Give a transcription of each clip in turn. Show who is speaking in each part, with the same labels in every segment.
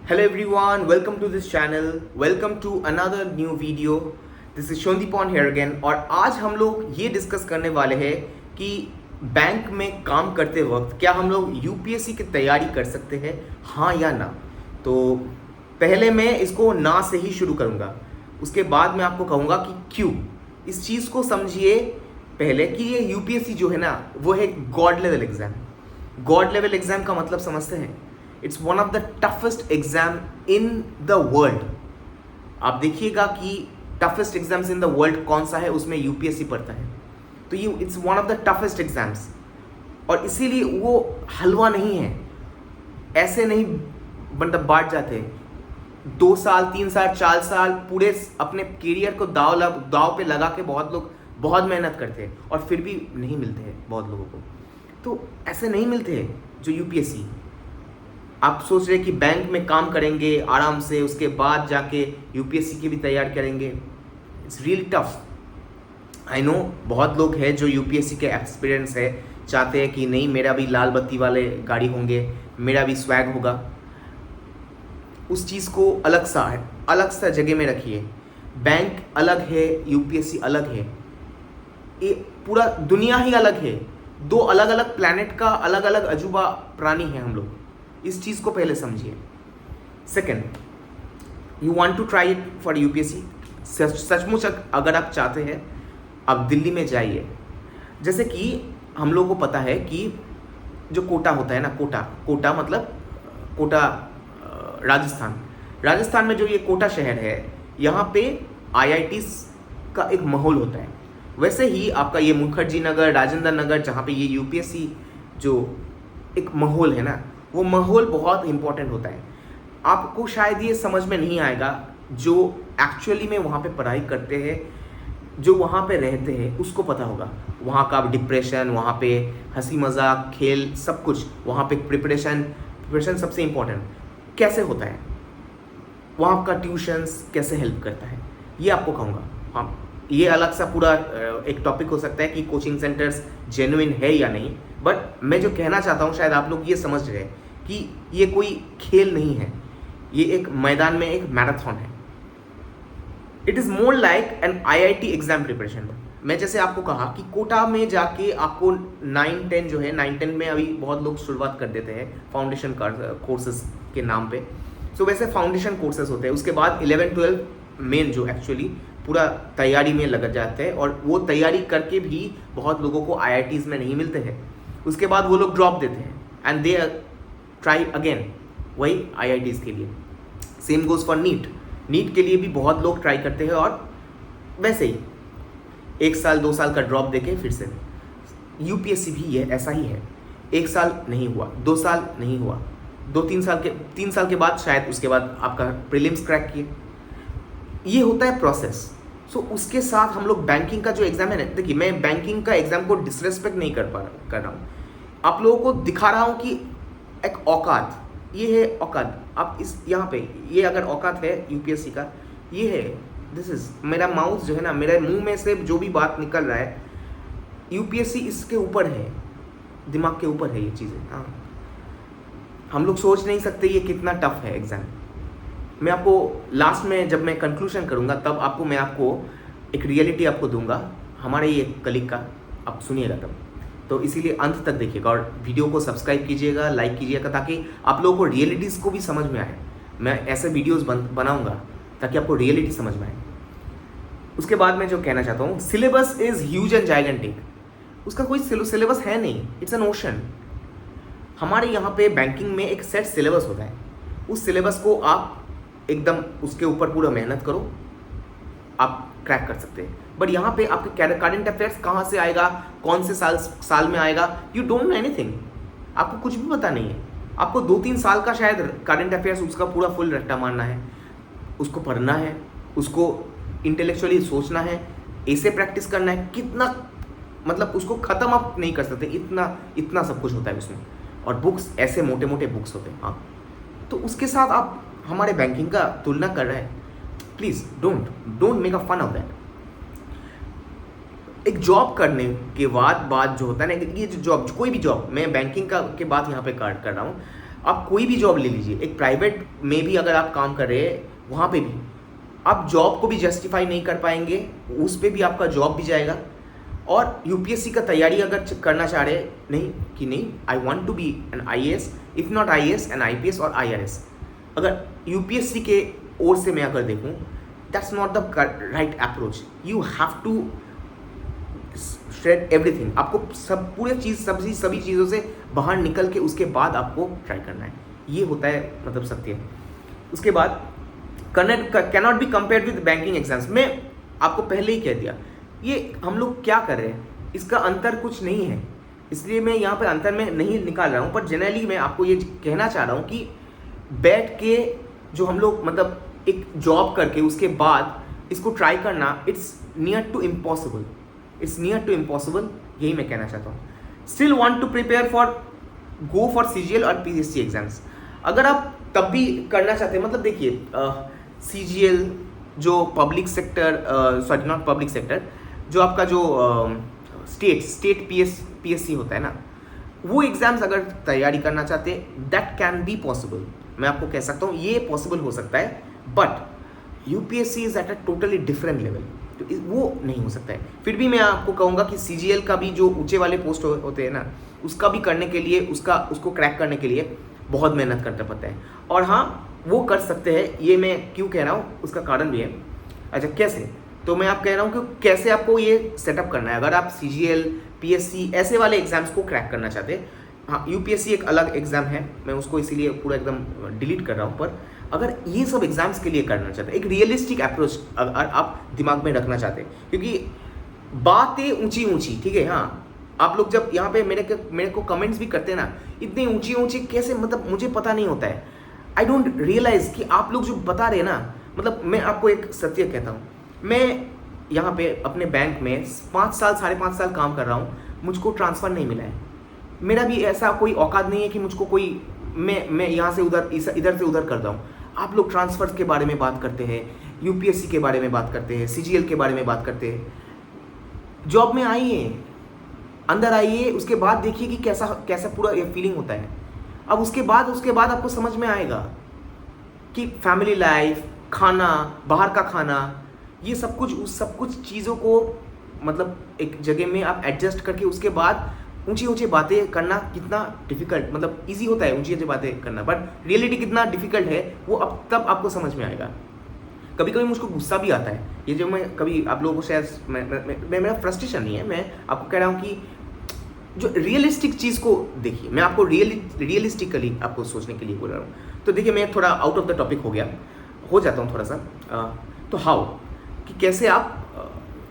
Speaker 1: Hello everyone, welcome to this channel. Welcome to another new video. This is Shondipon here again. और आज हम लोग ये discuss करने वाले हैं कि बैंक में काम करते वक्त क्या हम लोग यूपीएससी की तैयारी कर सकते हैं, हाँ या ना। तो पहले मैं इसको ना से ही शुरू करूँगा, उसके बाद मैं आपको कहूँगा कि क्यों। इस चीज़ को समझिए पहले कि ये यूपीएससी जो है ना वो है God level exam. God level exam का मतलब समझते हैं, it's one of the toughest exam in the world. आप देखिएगा कि toughest exams in the world कौन सा है, उसमें यूपीएससी पड़ता है। तो ये it's one of the toughest exams, और इसीलिए वो हलवा नहीं है। ऐसे नहीं मतलब बांट जाते 2 साल 3 साल 4 साल पूरे अपने करियर को दाव पे लगा के बहुत लोग बहुत मेहनत करते हैं और फिर भी नहीं मिलते हैं बहुत लोगों को। तो ऐसे नहीं मिलते हैं जो यूपीएससी। आप सोच रहे कि बैंक में काम करेंगे आराम से, उसके बाद जाके यूपीएससी की भी तैयार करेंगे। It's really tough. I know बहुत लोग हैं जो यूपीएससी के एक्सपीरियंस है, चाहते हैं कि नहीं मेरा भी लाल बत्ती वाले गाड़ी होंगे, मेरा भी स्वैग होगा। उस चीज़ को अलग सा जगह में रखिए। बैंक अलग है, यूपीएससी अलग है, ये पूरा दुनिया ही अलग है। 2 अलग अलग प्लैनेट का अलग अलग अजूबा प्राणी है हम लोग। इस चीज़ को पहले समझिए। Second, you want to try it for UPSC. सचमुच अगर आप चाहते हैं, आप दिल्ली में जाइए। जैसे कि हम लोगों को पता है कि जो कोटा होता है ना, कोटा मतलब कोटा राजस्थान में जो ये कोटा शहर है, यहाँ पे आईआईटीज़ का एक माहौल होता है। वैसे ही आपका ये मुखर्जी नगर, राजेंद्र नगर, जहाँ पे ये यूपीएससी जो एक माहौल है ना, वो माहौल बहुत इंपॉर्टेंट होता है। आपको शायद ये समझ में नहीं आएगा, जो एक्चुअली में वहाँ पे पढ़ाई करते हैं, जो वहाँ पे रहते हैं, उसको पता होगा। वहाँ का डिप्रेशन, वहाँ पे हंसी मजाक, खेल, सब कुछ वहाँ पे प्रिपरेशन सबसे इम्पोर्टेंट कैसे होता है, वहाँ का ट्यूशन्स कैसे हेल्प करता है, ये आपको कहूँगा। हाँ, ये अलग सा पूरा एक टॉपिक हो सकता है कि कोचिंग सेंटर्स जेन्युइन है या नहीं। बट मैं जो कहना चाहता हूँ, शायद आप लोग ये समझ रहे हैं कि ये कोई खेल नहीं है, ये एक मैदान में एक मैराथन है। It is more like an IIT exam preparation. मैं जैसे आपको कहा कि कोटा में जाके आपको 9-10 जो है, 9-10 में अभी बहुत लोग शुरुआत कर देते हैं फाउंडेशन कोर्सेज के नाम पे। सो वैसे फाउंडेशन कोर्सेज होते हैं, उसके बाद 11-12 मेन जो एक्चुअली पूरा तैयारी में लग जाते हैं, और वो तैयारी करके भी बहुत लोगों को आईआईटीज़ में नहीं मिलते हैं। उसके बाद वो लोग ड्रॉप देते हैं एंड दे ट्राई अगेन वही आईआईटीज़ के लिए। सेम गोज़ फॉर नीट के लिए भी बहुत लोग ट्राई करते हैं, और वैसे ही 1 साल 2 साल का ड्रॉप देके फिर से। यूपीएससी भी ये ऐसा ही है। 1 साल नहीं हुआ, 2 साल नहीं हुआ, 3 साल के बाद शायद उसके बाद आपका प्रीलिम्स क्रैक किए। ये होता है प्रोसेस। सो उसके साथ हम लोग बैंकिंग का जो एग्ज़ाम है ना, देखिए मैं बैंकिंग का एग्ज़ाम को डिसरेस्पेक्ट नहीं कर रहा हूँ, आप लोगों को दिखा रहा हूँ कि एक औकात, ये है औकात। आप इस यहाँ पे ये अगर औकात है यूपीएससी का, ये है, दिस इज मेरा माउथ जो है ना, मेरे मुंह में से जो भी बात निकल रहा है, यूपीएससी इसके ऊपर है, दिमाग के ऊपर है ये चीज़ें। हाँ, हम लोग सोच नहीं सकते ये कितना टफ है एग्ज़ाम। मैं आपको लास्ट में जब मैं कंक्लूजन करूँगा, तब मैं आपको एक रियलिटी आपको दूंगा हमारे ये कलीग का, आप सुनिएगा तब। तो इसीलिए अंत तक देखिएगा और वीडियो को सब्सक्राइब कीजिएगा, लाइक कीजिएगा, ताकि आप लोगों को रियलिटीज़ को भी समझ में आए। मैं ऐसे वीडियोस बनाऊंगा ताकि आपको रियलिटी समझ में आए। उसके बाद मैं जो कहना चाहता हूँ, syllabus is huge and gigantic. उसका कोई सिलेबस है नहीं, इट्स एन ओशन। हमारे यहाँ पे बैंकिंग में एक सेट सिलेबस होता है, उस सिलेबस को आप एकदम उसके ऊपर पूरा मेहनत करो, आप क्रैक कर सकते हैं। बट यहाँ पे आपके करंट अफेयर्स कहाँ से आएगा, कौन से साल में आएगा, यू डोंट नो एनीथिंग। आपको कुछ भी पता नहीं है। आपको 2-3 साल का शायद करंट अफेयर्स उसका पूरा फुल रट्टा मारना है, उसको पढ़ना है, उसको इंटेलेक्चुअली सोचना है, ऐसे प्रैक्टिस करना है। कितना मतलब उसको ख़त्म आप नहीं कर सकते, इतना सब कुछ होता है उसमें। और बुक्स ऐसे मोटे मोटे बुक्स होते हैं। हाँ, तो उसके साथ आप हमारे बैंकिंग का तुलना कर रहे हैं, please don't make a fun of that. एक जॉब करने के बाद जो होता है ना, ये जो जॉब, कोई भी जॉब, मैं बैंकिंग का के बात यहाँ पे कर रहा हूँ, आप कोई भी जॉब ले लीजिए, एक प्राइवेट में भी अगर आप काम कर रहे हैं, वहाँ पे भी आप जॉब को भी जस्टिफाई नहीं कर पाएंगे, उस पर भी आपका जॉब भी जाएगा। और यूपीएससी का तैयारी अगर करना चाह रहे नहीं कि नहीं I want to be an IAS, if not IAS an IPS और आईआरएस, अगर यूपीएससी के ओर से मैं अगर देखूँ, that's not the right approach. You have to shred everything. आपको सब पूरे चीज़ सभी चीज़ों से बाहर निकल के उसके बाद आपको ट्राई करना है। ये होता है मतलब सत्य। उसके बाद cannot be compared with banking exams. मैं आपको पहले ही कह दिया, ये हम लोग क्या कर रहे हैं, इसका अंतर कुछ नहीं है, इसलिए मैं यहाँ पर अंतर में नहीं निकाल रहा हूँ। पर जनरली मैं आपको ये कहना चाह रहा हूँ कि बैठ के जो हम लोग मतलब एक जॉब करके उसके बाद इसको ट्राई करना, it's near to impossible, it's near to impossible, यही मैं कहना चाहता हूँ। Still want to prepare for go for CGL और पीएससी एग्जाम्स। अगर आप तब भी करना चाहते हैं, मतलब देखिए सीजीएल जो public sector, sorry not public sector, जो आपका जो स्टेट पीएससी होता है ना, वो एग्जाम्स अगर तैयारी करना चाहते हैं, दैट कैन बी पॉसिबल। मैं आपको कह सकता हूँ ये पॉसिबल हो सकता है, but UPSC is at a totally different level, तो वो नहीं हो सकता है। फिर भी मैं आपको कहूँगा कि सीजीएल का भी जो ऊंचे वाले पोस्ट होते हैं ना, उसका भी करने के लिए, उसको क्रैक करने के लिए बहुत मेहनत करना पड़ता है। और हाँ, वो कर सकते हैं, ये मैं क्यों कह रहा हूँ, उसका कारण भी है। अच्छा कैसे, तो मैं आप कह रहा हूँ कि कैसे आपको ये सेटअप करना है। अगर आप सीजीएल, पीएससी ऐसे वाले एग्जाम्स को क्रैक करना चाहते हैं, हाँ यूपीएससी एक अलग एग्जाम है, मैं उसको इसीलिए पूरा एकदम डिलीट कर रहा हूँ। पर अगर ये सब एग्जाम्स के लिए करना चाहते हैं, एक रियलिस्टिक अप्रोच अगर आप दिमाग में रखना चाहते हैं, क्योंकि बातें ऊंची, ठीक है, हाँ आप लोग जब यहाँ पे मेरे को कमेंट्स भी करते हैं ना, इतनी ऊंची कैसे, मतलब मुझे पता नहीं होता है। आई डोंट रियलाइज कि आप लोग जो बता रहे हैं ना, मतलब मैं आपको एक सत्य कहता हूँ, मैं यहाँ पे अपने बैंक में 5.5 साल काम कर रहा हूँ, मुझको ट्रांसफ़र नहीं मिला है। मेरा भी ऐसा कोई औकात नहीं है कि मुझको कोई मैं यहाँ से उधर, इधर से उधर करता हूँ। आप लोग ट्रांसफ़र्स के बारे में बात करते हैं, यूपीएससी के बारे में बात करते हैं, सीजीएल के बारे में बात करते हैं। जॉब में आइए, अंदर आइए, उसके बाद देखिए कि कैसा पूरा ये फीलिंग होता है। अब उसके बाद आपको समझ में आएगा कि फैमिली लाइफ, खाना, बाहर का खाना, ये सब कुछ चीज़ों को मतलब एक जगह में आप एडजस्ट करके उसके बाद ऊंची बातें करना कितना डिफिकल्ट, मतलब इजी होता है ऊंची बातें करना, बट रियलिटी कितना डिफिकल्ट है वो अब तब आपको समझ में आएगा। कभी कभी मुझको गुस्सा भी आता है, ये जो मैं कभी आप लोगों को शायद मेरा फ्रस्ट्रेशन नहीं है, मैं आपको कह रहा हूँ कि जो रियलिस्टिक चीज़ को देखिए, मैं आपको रियलिस्टिकली आपको सोचने के लिए बोल रहा हूँ। तो देखिए मैं थोड़ा आउट ऑफ द टॉपिक हो जाता हूँ थोड़ा सा। तो हाउ कि कैसे आप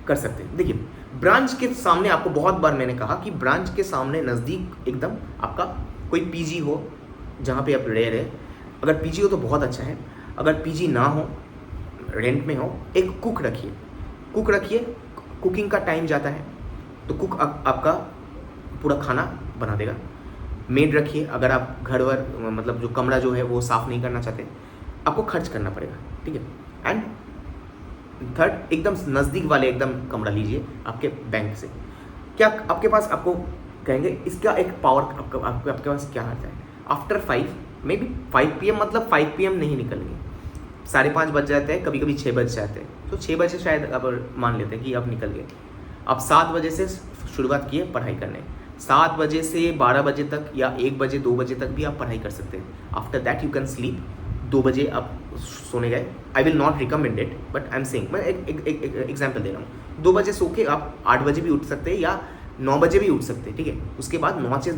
Speaker 1: कर सकते हैं। देखिए ब्रांच के सामने, आपको बहुत बार मैंने कहा कि ब्रांच के सामने नज़दीक एकदम आपका कोई पीजी हो जहाँ पे आप रह रहे। अगर पीजी हो तो बहुत अच्छा है, अगर पीजी ना हो, रेंट में हो, एक कुक रखिए। कुकिंग का टाइम जाता है तो कुक आपका पूरा खाना बना देगा। मेड रखिए, अगर आप घर वर मतलब जो कमरा जो है वो साफ़ नहीं करना चाहते, आपको खर्च करना पड़ेगा, ठीक है। एंड थर्ड, एकदम नज़दीक वाले एकदम कमरा लीजिए आपके बैंक से। क्या आपके पास, आपको कहेंगे इसका एक पावर आपके पास क्या आता है। आफ्टर 5 मे बी 5 PM, मतलब 5 PM नहीं निकलेंगे, 5:30 बज जाते हैं, कभी कभी 6 बज जाते हैं, तो 6 बजे शायद आप मान लेते हैं कि आप निकल गए। आप 7 बजे से शुरुआत किए पढ़ाई करने, 7 बजे से 12 बजे तक या 1 बजे 2 बजे तक भी आप पढ़ाई कर सकते हैं। After that you can sleep. 2 बजे आप सोने गए, I will not recommend it, but I am saying, मैं एक एग्जाम्पल दे रहा हूँ। 2 बजे सो के आप 8 बजे भी उठ सकते हैं या 9 बजे भी उठ सकते हैं, ठीक है। उसके बाद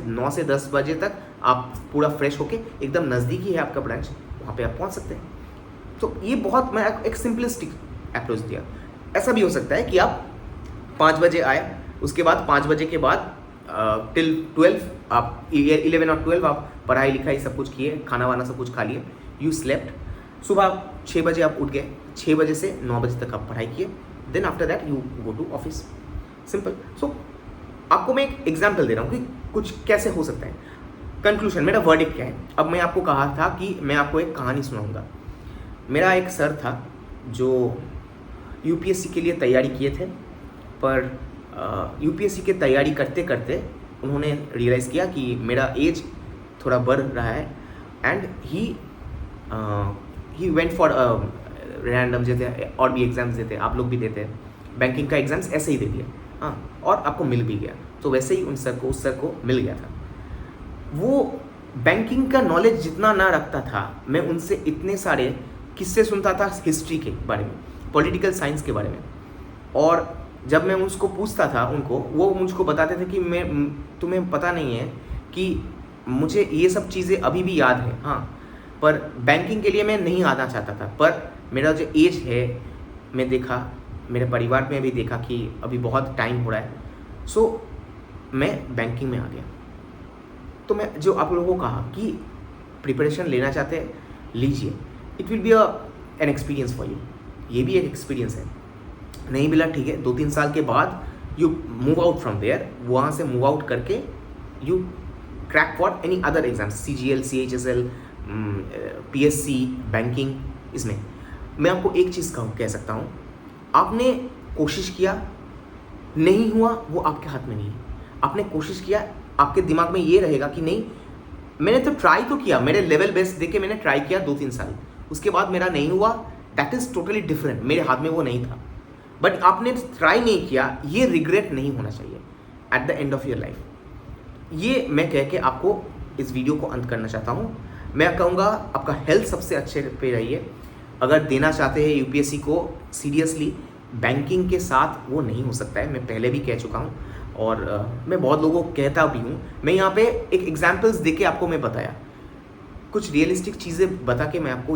Speaker 1: 9 से 10 बजे तक आप पूरा फ्रेश होके, एकदम नज़दीक ही है आपका ब्रांच, वहाँ पे आप पहुँच सकते हैं। तो ये बहुत, मैं एक सिंपलिस्टिक अप्रोच दिया। ऐसा भी हो सकता है कि आप 5 बजे आए, उसके बाद 5 बजे के बाद टिल 12 आप 11 और 12 आप पढ़ाई लिखाई सब कुछ किए, खाना वाना सब कुछ खा लिए, यू स्लेप्ट। सुबह 6 बजे आप उठ गए, 6 बजे से 9 बजे तक आप पढ़ाई किए, then after that you go to office, simple. So आपको मैं एक एग्जाम्पल दे रहा हूँ कि कुछ कैसे हो सकता है। कंक्लूजन, मेरा वर्डिक्ट क्या है। अब मैं आपको कहा था कि मैं आपको एक कहानी सुनाऊंगा। मेरा एक सर था जो यूपीएससी के लिए तैयारी किए थे, पर यूपीएससी की तैयारी करते करते उन्होंने रियलाइज़ किया कि मेरा एज थोड़ा बढ़ रहा है and he went for random, जैसे और भी एग्ज़ाम्स देते हैं, आप लोग भी देते हैं, बैंकिंग का एग्ज़ाम्स ऐसे ही दे दिया, हाँ, और आपको मिल भी गया। तो वैसे ही उस सर को मिल गया था। वो बैंकिंग का नॉलेज जितना ना रखता था, मैं उनसे इतने सारे किस्से सुनता था हिस्ट्री के बारे में, पॉलिटिकल साइंस के बारे में, और जब मैं उसको पूछता था उनको, वो मुझको बताते थे कि तुम्हें पता नहीं है कि मुझे ये सब चीज़ें अभी भी याद है, हाँ, पर बैंकिंग के लिए मैं नहीं आना चाहता था, पर मेरा जो एज है, मैं देखा, मेरे परिवार में भी देखा कि अभी बहुत टाइम हो रहा है, सो मैं बैंकिंग में आ गया। तो मैं जो आप लोगों को कहा कि प्रिपरेशन लेना चाहते हैं, लीजिए, it will be an experience for you. ये भी एक एक्सपीरियंस है, नहीं मिला ठीक है, 2-3 साल के बाद you move out from there, वहाँ से मूव आउट करके you crack for any other exam, CGL, CHSL, PSC, banking. इसमें मैं आपको एक चीज़ कह सकता हूँ, आपने कोशिश किया, नहीं हुआ, वो आपके हाथ में नहीं है। आपने कोशिश किया, आपके दिमाग में ये रहेगा कि नहीं, मैंने तो ट्राई तो किया, मेरे लेवल बेस्ट देके मैंने ट्राई किया 2-3 साल, उसके बाद मेरा नहीं हुआ, दैट इज़ टोटली डिफरेंट, मेरे हाथ में वो नहीं था। बट आपने ट्राई नहीं किया, ये रिग्रेट नहीं होना चाहिए at the end of your life. ये मैं कह के आपको इस वीडियो को अंत करना चाहता हूँ। मैं कहूँगा आपका हेल्थ सबसे अच्छे पे रहिए। अगर देना चाहते हैं UPSC को सीरियसली, बैंकिंग के साथ वो नहीं हो सकता है, मैं पहले भी कह चुका हूँ, और मैं बहुत लोगों को कहता भी हूँ। मैं यहाँ पे एक एग्जाम्पल्स दे के आपको मैं बताया, कुछ रियलिस्टिक चीज़ें बता के मैं आपको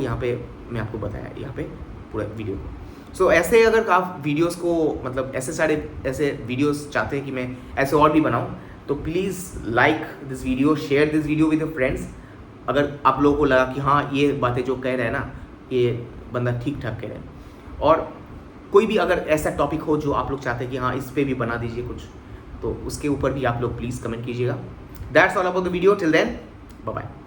Speaker 1: बताया यहाँ पे पूरा वीडियो को। सो ऐसे अगर आप वीडियोस को, मतलब ऐसे वीडियोस चाहते हैं कि मैं ऐसे और भी बनाऊँ, तो please like this video, share this video with your friends. अगर आप लोगों को लगा कि हाँ, ये बातें जो कह रहे हैं ना, ये बंदा ठीक ठाक कह रहे हैं, और कोई भी अगर ऐसा टॉपिक हो जो आप लोग चाहते हैं कि हाँ, इस पर भी बना दीजिए कुछ, तो उसके ऊपर भी आप लोग प्लीज़ कमेंट कीजिएगा। That's all about the video, till then bye bye.